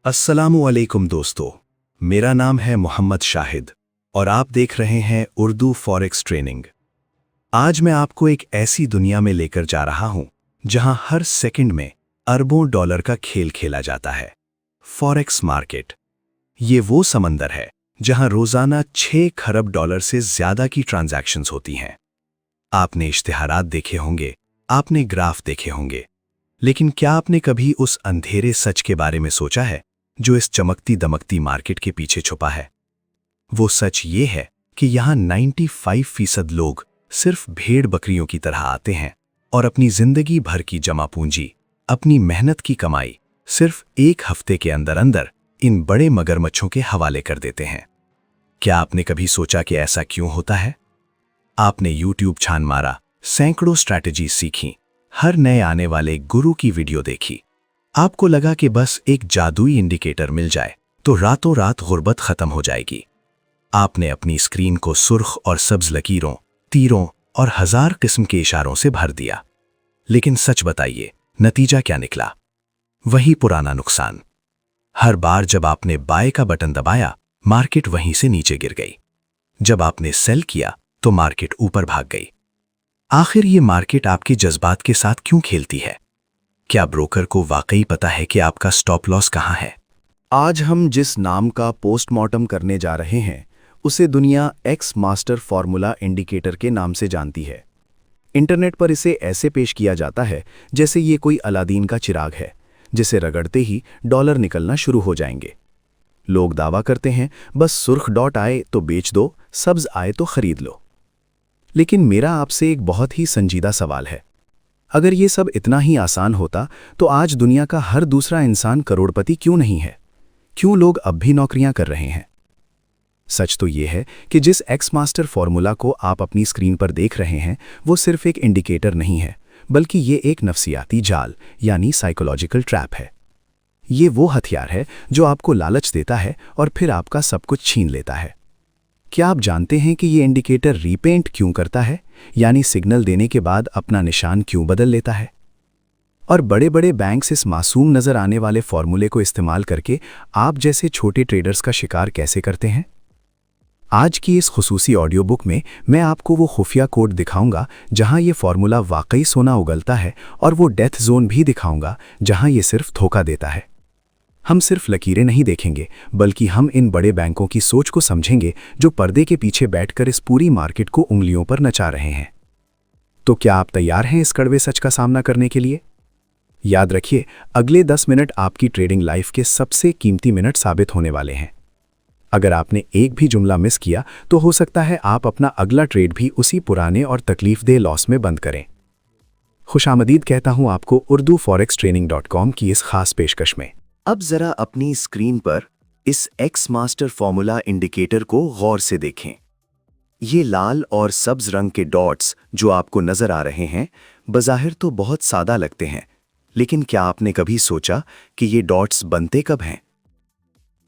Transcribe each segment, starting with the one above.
अस्सलामुअलैकुम दोस्तों, मेरा नाम है मोहम्मद शाहिद और आप देख रहे हैं उर्दू फॉरेक्स ट्रेनिंग। आज मैं आपको एक ऐसी दुनिया में लेकर जा रहा हूं जहां हर सेकंड में अरबों डॉलर का खेल खेला जाता है। फॉरेक्स मार्केट ये वो समंदर है जहां रोजाना 6 खरब डॉलर से ज्यादा की ट्रांजैक्शंस होती हैं। आपने इश्तिहारात देखे होंगे, आपने ग्राफ देखे होंगे, लेकिन क्या आपने कभी उस अंधेरे सच के बारे में सोचा है जो इस चमकती दमकती मार्केट के पीछे छुपा है? वो सच ये है कि यहां 95% लोग सिर्फ भेड़ बकरियों की तरह आते हैं और अपनी जिंदगी भर की जमा पूंजी, अपनी मेहनत की कमाई सिर्फ एक हफ्ते के अंदर अंदर इन बड़े मगरमच्छों के हवाले कर देते हैं। क्या आपने कभी सोचा कि ऐसा क्यों होता है? आपने YouTube छान मारा, सैकड़ों स्ट्रैटेजी सीखी, हर नए आने वाले गुरु की वीडियो देखी। आपको लगा कि बस एक जादुई इंडिकेटर मिल जाए तो रातों रात गुर्बत खत्म हो जाएगी। आपने अपनी स्क्रीन को सुर्ख और सब्ज लकीरों, तीरों और 1000 किस्म के इशारों से भर दिया। लेकिन सच बताइए, नतीजा क्या निकला? वही पुराना नुकसान। हर बार जब आपने बाय का बटन दबाया, मार्केट वहीं से नीचे गिर गई। जब आपने सेल किया तो मार्केट ऊपर भाग गई। आखिर ये मार्केट आपके जज्बात के साथ क्यों खेलती है? क्या ब्रोकर को वाकई पता है कि आपका स्टॉप लॉस कहां है? आज हम जिस नाम का पोस्टमार्टम करने जा रहे हैं उसे दुनिया एक्स मास्टर फॉर्मूला इंडिकेटर के नाम से जानती है। इंटरनेट पर इसे ऐसे पेश किया जाता है जैसे ये कोई अलादीन का चिराग है जिसे रगड़ते ही डॉलर निकलना शुरू हो जाएंगे। लोग दावा करते हैं बस सुर्ख डॉट आए तो बेच दो, सब्ज आए तो खरीद लो। लेकिन मेरा आपसे एक बहुत ही संजीदा सवाल है। अगर ये सब इतना ही आसान होता तो आज दुनिया का हर दूसरा इंसान करोड़पति क्यों नहीं है? क्यों लोग अब भी नौकरियां कर रहे हैं? सच तो ये है कि जिस एक्स मास्टर फॉर्मूला को आप अपनी स्क्रीन पर देख रहे हैं वो सिर्फ एक इंडिकेटर नहीं है, बल्कि ये एक नफ्सियाती जाल यानी साइकोलॉजिकल ट्रैप है। ये वो हथियार है जो आपको लालच देता है और फिर आपका सब कुछ छीन लेता है। क्या आप जानते हैं कि ये इंडिकेटर रीपेंट क्यों करता है, यानी सिग्नल देने के बाद अपना निशान क्यों बदल लेता है? और बड़े बड़े बैंक्स इस मासूम नजर आने वाले फॉर्मूले को इस्तेमाल करके आप जैसे छोटे ट्रेडर्स का शिकार कैसे करते हैं? आज की इस खुसूसी ऑडियो बुक में मैं आपको वो खुफिया कोड दिखाऊंगा जहां ये फॉर्मूला वाकई सोना उगलता है, और वो डेथ जोन भी दिखाऊंगा जहां ये सिर्फ धोखा देता है। हम सिर्फ लकीरें नहीं देखेंगे, बल्कि हम इन बड़े बैंकों की सोच को समझेंगे जो पर्दे के पीछे बैठकर इस पूरी मार्केट को उंगलियों पर नचा रहे हैं। तो क्या आप तैयार हैं इस कड़वे सच का सामना करने के लिए? याद रखिए, अगले 10 मिनट आपकी ट्रेडिंग लाइफ के सबसे कीमती मिनट साबित होने वाले हैं। अगर आपने एक भी जुमला मिस किया तो हो सकता है आप अपना अगला ट्रेड भी उसी पुराने और तकलीफदेह लॉस में बंद करें। खुशामदीद कहता हूं आपको उर्दू फॉरेक्स ट्रेनिंग.com की इस खास पेशकश में। अब जरा अपनी स्क्रीन पर इस एक्स मास्टर फॉर्मूला इंडिकेटर को गौर से देखें। ये लाल और सब्ज रंग के डॉट्स जो आपको नजर आ रहे हैं, बज़ाहिर तो बहुत सादा लगते हैं, लेकिन क्या आपने कभी सोचा कि ये डॉट्स बनते कब हैं?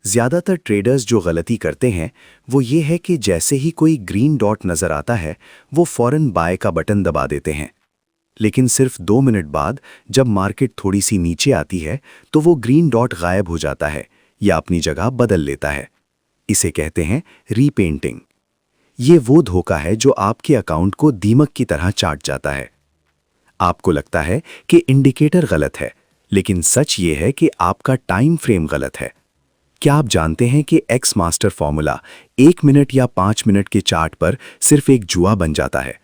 ज्यादातर ट्रेडर्स जो गलती करते हैं वो ये है कि जैसे ही कोई ग्रीन डॉट नजर आता है वो फौरन बाय का बटन दबा देते हैं। लेकिन सिर्फ 2 मिनट बाद जब मार्केट थोड़ी सी नीचे आती है तो वो ग्रीन डॉट गायब हो जाता है या अपनी जगह बदल लेता है। इसे कहते हैं रीपेंटिंग। ये वो धोखा है जो आपके अकाउंट को दीमक की तरह चाट जाता है। आपको लगता है कि इंडिकेटर गलत है, लेकिन सच ये है कि आपका टाइम फ्रेम गलत है। क्या आप जानते हैं कि एक्स मास्टर फॉर्मूला 1 मिनट या 5 मिनट के चार्ट पर सिर्फ एक जुआ बन जाता है?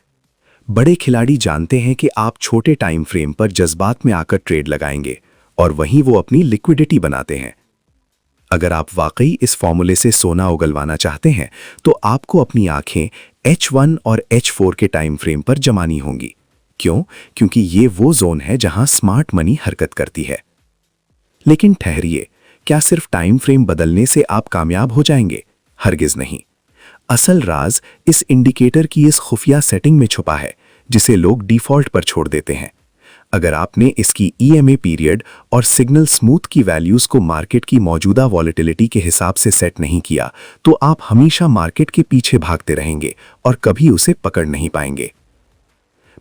बड़े खिलाड़ी जानते हैं कि आप छोटे टाइम फ्रेम पर जज्बात में आकर ट्रेड लगाएंगे और वहीं वो अपनी लिक्विडिटी बनाते हैं। अगर आप वाकई इस फॉर्मूले से सोना उगलवाना चाहते हैं तो आपको अपनी आंखें H1 और H4 के टाइम फ्रेम पर जमानी होंगी। क्यों? क्योंकि ये वो जोन है जहां स्मार्ट मनी हरकत करती है। लेकिन ठहरिए, क्या सिर्फ टाइम फ्रेम बदलने से आप कामयाब हो जाएंगे? हरगिज नहीं। असल राज इस इंडिकेटर की इस खुफिया सेटिंग में छुपा है जिसे लोग डिफॉल्ट पर छोड़ देते हैं। अगर आपने इसकी EMA पीरियड और सिग्नल स्मूथ की वैल्यूज को मार्केट की मौजूदा वॉलेटिलिटी के हिसाब से सेट नहीं किया तो आप हमेशा मार्केट के पीछे भागते रहेंगे और कभी उसे पकड़ नहीं पाएंगे।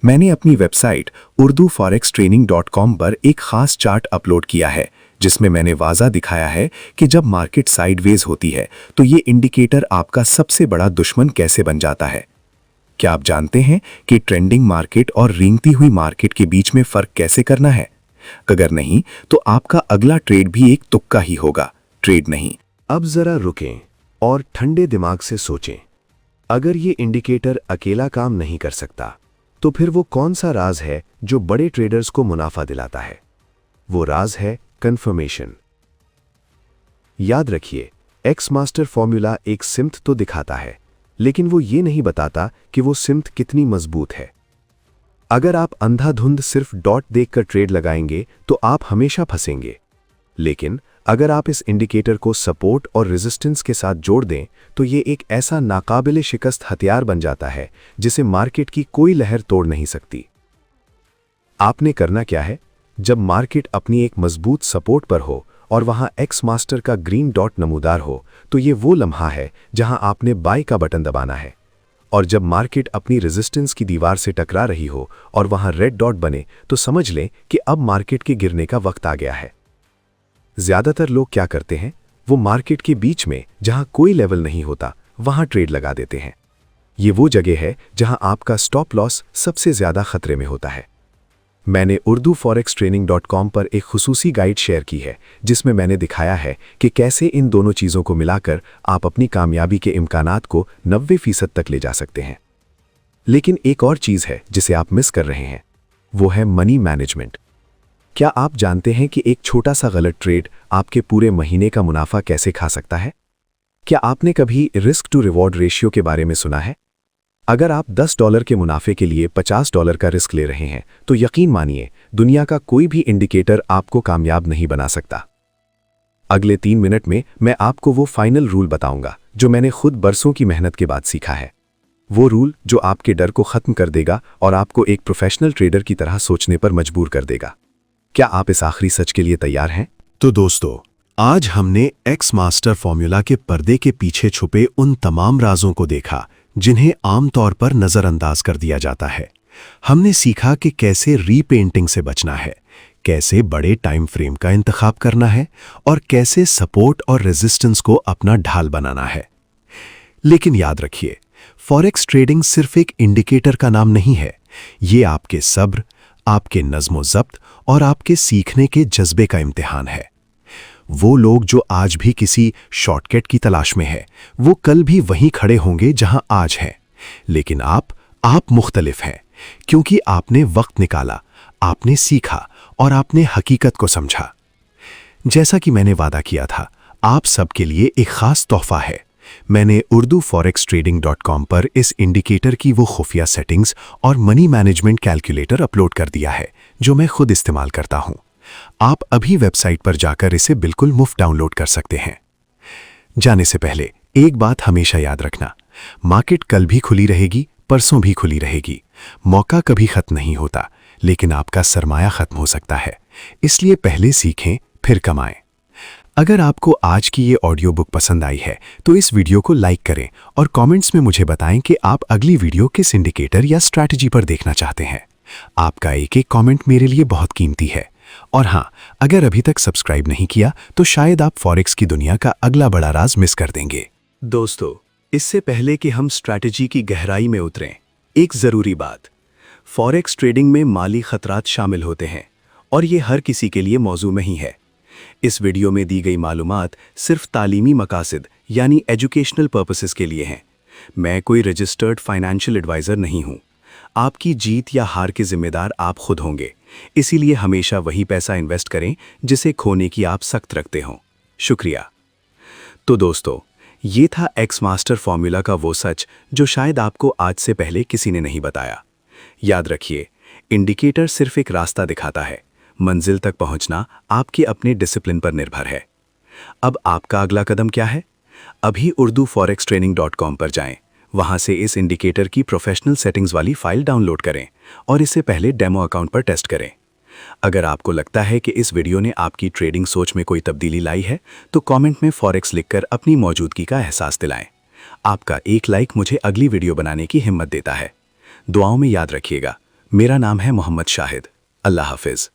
मैंने अपनी वेबसाइट urduforextraining.com पर एक खास चार्ट अपलोड किया है जिसमें मैंने वाज़ा दिखाया है कि जब मार्केट साइडवेज होती है तो ये इंडिकेटर आपका सबसे बड़ा दुश्मन कैसे बन जाता है। क्या आप जानते हैं कि ट्रेंडिंग मार्केट और रेंगती हुई मार्केट के बीच में फ़र्क कैसे करना है? अगर नहीं तो आपका अगला ट्रेड भी एक तुक्का ही होगा, ट्रेड नहीं। अब जरा रुकें और ठंडे दिमाग से सोचें। अगर ये इंडिकेटर अकेला काम नहीं कर सकता तो फिर वो कौन सा राज है जो बड़े ट्रेडर्स को मुनाफा दिलाता है? वो राज है कंफर्मेशन। याद रखिए, एक्स मास्टर फॉर्मूला एक सिम्त तो दिखाता है, लेकिन वो ये नहीं बताता कि वो सिम्त कितनी मजबूत है। अगर आप अंधाधुंध सिर्फ डॉट देखकर ट्रेड लगाएंगे तो आप हमेशा फंसेंगे, लेकिन अगर आप इस इंडिकेटर को सपोर्ट और रेजिस्टेंस के साथ जोड़ दें तो ये एक ऐसा नाकाबिले शिकस्त हथियार बन जाता है जिसे मार्केट की कोई लहर तोड़ नहीं सकती। आपने करना क्या है? जब मार्केट अपनी एक मजबूत सपोर्ट पर हो और वहां एक्स मास्टर का ग्रीन डॉट नमूदार हो तो ये वो लम्हा है जहां आपने बाय का बटन दबाना है। और जब मार्केट अपनी रेजिस्टेंस की दीवार से टकरा रही हो और वहां रेड डॉट बने तो समझ लें कि अब मार्केट के गिरने का वक्त आ गया है। ज्यादातर लोग क्या करते हैं? वो मार्केट के बीच में जहां कोई लेवल नहीं होता वहां ट्रेड लगा देते हैं। ये वो जगह है जहां आपका स्टॉप लॉस सबसे ज्यादा खतरे में होता है। मैंने urduforextraining.com पर एक खुसूसी गाइड शेयर की है जिसमें मैंने दिखाया है कि कैसे इन दोनों चीज़ों को मिलाकर आप अपनी कामयाबी के इम्कानात को 90% तक ले जा सकते हैं। लेकिन एक और चीज़ है जिसे आप मिस कर रहे हैं, वो है मनी मैनेजमेंट। क्या आप जानते हैं कि एक छोटा सा गलत ट्रेड आपके पूरे महीने का मुनाफा कैसे खा सकता है? क्या आपने कभी रिस्क टू रिवॉर्ड रेशियो के बारे में सुना है? अगर आप $10 के मुनाफे के लिए $50 का रिस्क ले रहे हैं तो यकीन मानिए दुनिया का कोई भी इंडिकेटर आपको कामयाब नहीं बना सकता। अगले 3 मिनट में मैं आपको वो फाइनल रूल बताऊंगा जो मैंने खुद बरसों की मेहनत के बाद सीखा है। वो रूल जो आपके डर को खत्म कर देगा और आपको एक प्रोफेशनल ट्रेडर की तरह सोचने पर मजबूर कर देगा। क्या आप इस आखिरी सच के लिए तैयार हैं? तो दोस्तों, आज हमने एक्स मास्टर फॉर्मूला के पर्दे के पीछे छुपे उन तमाम राजों को देखा जिन्हें आमतौर पर नज़रअंदाज कर दिया जाता है। हमने सीखा कि कैसे रीपेंटिंग से बचना है, कैसे बड़े टाइम फ्रेम का इंतखाब करना है और कैसे सपोर्ट और रेजिस्टेंस को अपना ढाल बनाना है। लेकिन याद रखिए, फॉरेक्स ट्रेडिंग सिर्फ एक इंडिकेटर का नाम नहीं है। ये आपके सब्र, आपके नज़्म-ओ-ज़ब्त और आपके सीखने के जज्बे का इम्तिहान है। वो लोग जो आज भी किसी शॉर्टकट की तलाश में है, वो कल भी वहीं खड़े होंगे जहां आज हैं। लेकिन आप मुख्तलिफ हैं, क्योंकि आपने वक्त निकाला, आपने सीखा और आपने हकीकत को समझा। जैसा कि मैंने वादा किया था, आप सबके लिए एक खास तोहफा है। मैंने urduforextrading.com पर इस इंडिकेटर की वो खुफिया सेटिंग्स और मनी मैनेजमेंट कैलकुलेटर अपलोड कर दिया है जो मैं खुद इस्तेमाल करता हूं। आप अभी वेबसाइट पर जाकर इसे बिल्कुल मुफ्त डाउनलोड कर सकते हैं। जाने से पहले एक बात हमेशा याद रखना, मार्केट कल भी खुली रहेगी, परसों भी खुली रहेगी। मौका कभी खत्म नहीं होता, लेकिन आपका सरमाया खत्म हो सकता है। इसलिए पहले सीखें फिर कमाएं। अगर आपको आज की ये ऑडियो बुक पसंद आई है तो इस वीडियो को लाइक करें और कमेंट्स में मुझे बताएं कि आप अगली वीडियो किस इंडिकेटर या स्ट्रैटेजी पर देखना चाहते हैं। आपका एक कमेंट मेरे लिए बहुत कीमती है। और हाँ, अगर अभी तक सब्सक्राइब नहीं किया तो शायद आप फॉरेक्स की दुनिया का अगला बड़ा राज मिस कर देंगे। दोस्तों, इससे पहले कि हम स्ट्रैटेजी की गहराई में उतरें, एक ज़रूरी बात। फॉरेक्स ट्रेडिंग में माली खतरात शामिल होते हैं और ये हर किसी के लिए मौजू नहीं है। इस वीडियो में दी गई मालूमात सिर्फ तालीमी मकासद यानी एजुकेशनल पर्पसेस के लिए हैं। मैं कोई रजिस्टर्ड फाइनेंशियल एडवाइज़र नहीं हूँ। आपकी जीत या हार के जिम्मेदार आप खुद होंगे, इसीलिए हमेशा वही पैसा इन्वेस्ट करें जिसे खोने की आप सख्त रखते हों। शुक्रिया। तो दोस्तों, ये था एक्स मास्टर फॉर्मूला का वो सच जो शायद आपको आज से पहले किसी ने नहीं बताया। याद रखिए, इंडिकेटर सिर्फ एक रास्ता दिखाता है, मंजिल तक पहुंचना आपके अपने डिसिप्लिन पर निर्भर है। अब आपका अगला कदम क्या है? अभी urduforextraining.com पर जाएं। वहां से इस इंडिकेटर की प्रोफेशनल सेटिंग्स वाली फाइल डाउनलोड करें और इसे पहले डेमो अकाउंट पर टेस्ट करें। अगर आपको लगता है कि इस वीडियो ने आपकी ट्रेडिंग सोच में कोई तब्दीली लाई है तो कमेंट में फॉरेक्स लिखकर अपनी मौजूदगी का एहसास दिलाएं। आपका एक लाइक मुझे अगली वीडियो बनाने की हिम्मत देता है। दुआओं में याद रखिएगा। मेरा नाम है मोहम्मद शाहिद। अल्लाह हाफिज।